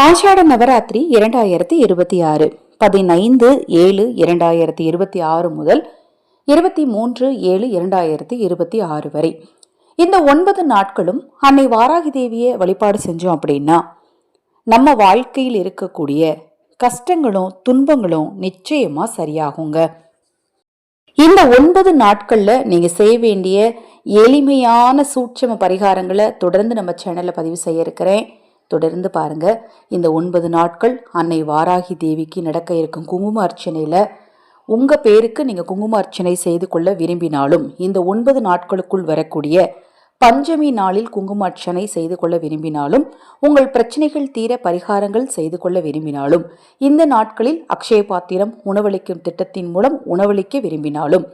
ஆஷாட நவராத்திரி 2026 15/7/2026 முதல் 23/7/2026 வரை இந்த 9 நாட்களும் அன்னை வாராகி தேவியை வழிபாடு செஞ்சோம் அப்படின்னா நம்ம வாழ்க்கையில் இருக்கக்கூடிய கஷ்டங்களும் துன்பங்களும் நிச்சயமா சரியாகுங்க. இந்த 9 நாட்கள்ல நீங்க செய்ய வேண்டிய எளிமையான சூட்சம பரிகாரங்களை தொடர்ந்து நம்ம சேனல்ல பதிவு செய்ய இருக்கிறேன். தொடர்ந்து பாருங்க. இந்த 9 நாட்கள் அன்னை வாராகி தேவிக்கு நடக்க இருக்கும் குங்கும அர்ச்சனையில உங்க பேருக்கு நீங்க குங்கும அர்ச்சனை செய்து கொள்ள விரும்பினாலும், இந்த 9 நாட்களுக்குள் வரக்கூடிய பஞ்சமி நாளில் குங்கும அர்ச்சனை செய்து கொள்ள விரும்பினாலும், உங்கள் பிரச்சனைகள் தீர பரிகாரங்கள் செய்து கொள்ள விரும்பினாலும், இந்த நாட்களில் அக்ஷய பாத்திரம் உணவளிக்கும் திட்டத்தின் மூலம் உணவளிக்க விரும்பினாலும்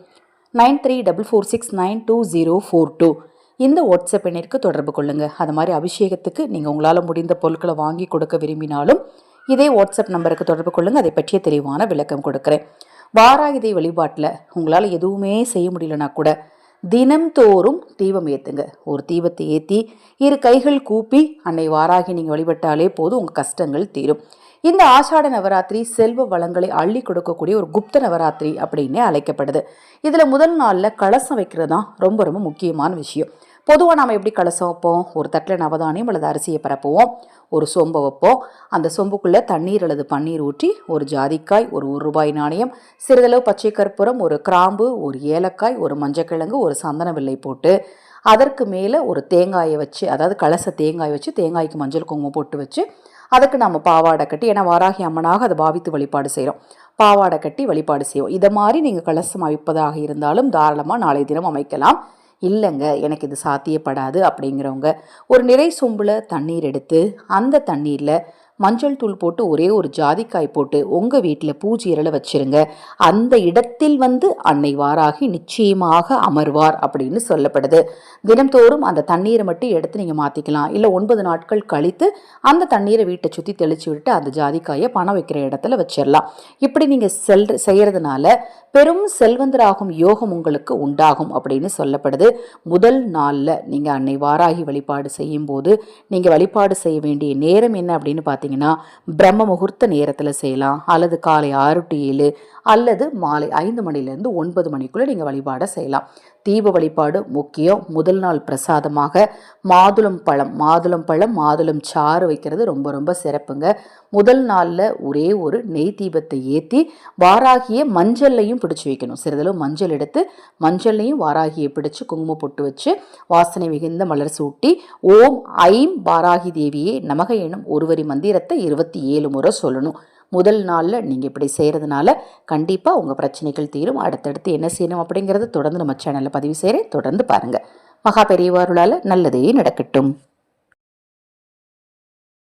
9344692042 இந்த வாட்ஸ்அப் எண்ணிற்கு தொடர்பு கொள்ளுங்க. அது மாதிரி அபிஷேகத்துக்கு நீங்கள் உங்களால் முடிந்த பொருட்களை வாங்கி கொடுக்க விரும்பினாலும் இதே வாட்ஸ்அப் நம்பருக்கு தொடர்பு கொள்ளுங்க. அதை பற்றிய தெளிவான விளக்கம் கொடுக்குறேன். வாராகி வழிபாட்டில் உங்களால் எதுவுமே செய்ய முடியலனா கூட தினம்தோறும் தீபம் ஏற்றுங்க. ஒரு தீபத்தை ஏற்றி 2 கைகள் கூப்பி அன்னை வாராகி நீங்கள் வழிபட்டாலே போதும், உங்கள் கஷ்டங்கள் தீரும். இந்த ஆஷாட நவராத்திரி செல்வ வளங்களை அள்ளி கொடுக்கக்கூடிய ஒரு குப்த நவராத்திரி அப்படின்னே அழைக்கப்படுது. இதில் முதல் நாளில் கலசம் வைக்கிறது தான் ரொம்ப ரொம்ப முக்கியமான விஷயம். பொதுவாக நாம் எப்படி கலசம் வைப்போம்? ஒரு தட்டில் நவதானியம் அல்லது அரிசியை பரப்புவோம், ஒரு சொம்பை வைப்போம், அந்த சொம்புக்குள்ளே தண்ணீர் அல்லது பன்னீர் ஊற்றி ஒரு ஜாதிக்காய், ஒரு ₹1 நாணயம், சிறிதளவு பச்சை கற்பூரம், ஒரு கிராம்பு, ஒரு ஏலக்காய், ஒரு மஞ்சக்கிழங்கு, ஒரு சந்தன வில்லை போட்டு அதற்கு மேலே ஒரு தேங்காயை வச்சு, அதாவது கலச தேங்காய் வச்சு தேங்காய்க்கு மஞ்சள் குங்குமம் போட்டு வச்சு அதுக்கு நம்ம பாவாடை கட்டி, ஏன்னா வாராகி அம்மனாக அதை பாவித்து வழிபாடு செய்கிறோம், பாவாடை கட்டி வழிபாடு செய்வோம். இதை மாதிரி நீங்கள் கலசம் அமைப்பதாக இருந்தாலும் தாராளமாக நாளைய தினம் அமைக்கலாம். இல்லைங்க எனக்கு இது சாத்தியப்படாது அப்படிங்கிறவங்க ஒரு நிறை சொம்பில் தண்ணீர் எடுத்து அந்த தண்ணீரில் மஞ்சள் தூள் போட்டு ஒரே ஒரு ஜாதிக்காய் போட்டு உங்கள் வீட்டில் பூஜை அறையில் வச்சிருங்க. அந்த இடத்தில் அன்னை வாராகி நிச்சயமாக அமர்வார் அப்படின்னு சொல்லப்படுது. தினம்தோறும் அந்த தண்ணீரை மட்டும் எடுத்து நீங்கள் மாற்றிக்கலாம். இல்லை 9 நாட்கள் கழித்து அந்த தண்ணீரை வீட்டை சுற்றி தெளித்து விட்டு அந்த ஜாதிக்காயை பணம் வைக்கிற இடத்துல வச்சிடலாம். இப்படி நீங்கள் செய்கிறதுனால பெரும் செல்வந்தராகும் யோகம் உங்களுக்கு உண்டாகும் அப்படின்னு சொல்லப்படுது. முதல் நாளில் நீங்கள் அன்னை வாராகி வழிபாடு செய்யும் போது நீங்கள் வழிபாடு செய்ய வேண்டிய நேரம் என்ன அப்படின்னு பார்த்தீங்கன்னா, பிரம்ம முகூர்த்த நேரத்தில் செய்யலாம், அல்லது காலை 6 to 7 அல்லது மாலை 5 மணிலேருந்து 9 மணிக்குள்ளே நீங்கள் வழிபாடை செய்யலாம். தீப வழிபாடு முக்கியம். முதல் நாள் பிரசாதமாக மாதுளம் பழம் சாறு வைக்கிறது ரொம்ப ரொம்ப சிறப்புங்க. முதல் நாளில் ஒரே ஒரு நெய் தீபத்தை ஏற்றி வாராகிய மஞ்சள்லையும் பிடிச்சி வைக்கணும். சிறிதளவு மஞ்சள் எடுத்து மஞ்சள்லையும் வாராகியை பிடிச்சு குங்குமம் பொட்டு வச்சு வாசனை மிகுந்த மலர் சூட்டி ஓம் ஐம் வாராகி தேவியே நமக எனும் ஒருவரி மந்திரத்தை 27 முறை சொல்லணும். முதல் நாளில் நீங்கள் இப்படி செய்கிறதுனால கண்டிப்பாக உங்கள் பிரச்சனைகள் தீரும். அடுத்தடுத்து என்ன செய்யணும் அப்படிங்கிறத தொடர்ந்து நம்ம சேனலில் பதிவு செய்கிறேன். தொடர்ந்து பாருங்கள். மகா பெரியவாருளால் நல்லதே நடக்கட்டும்.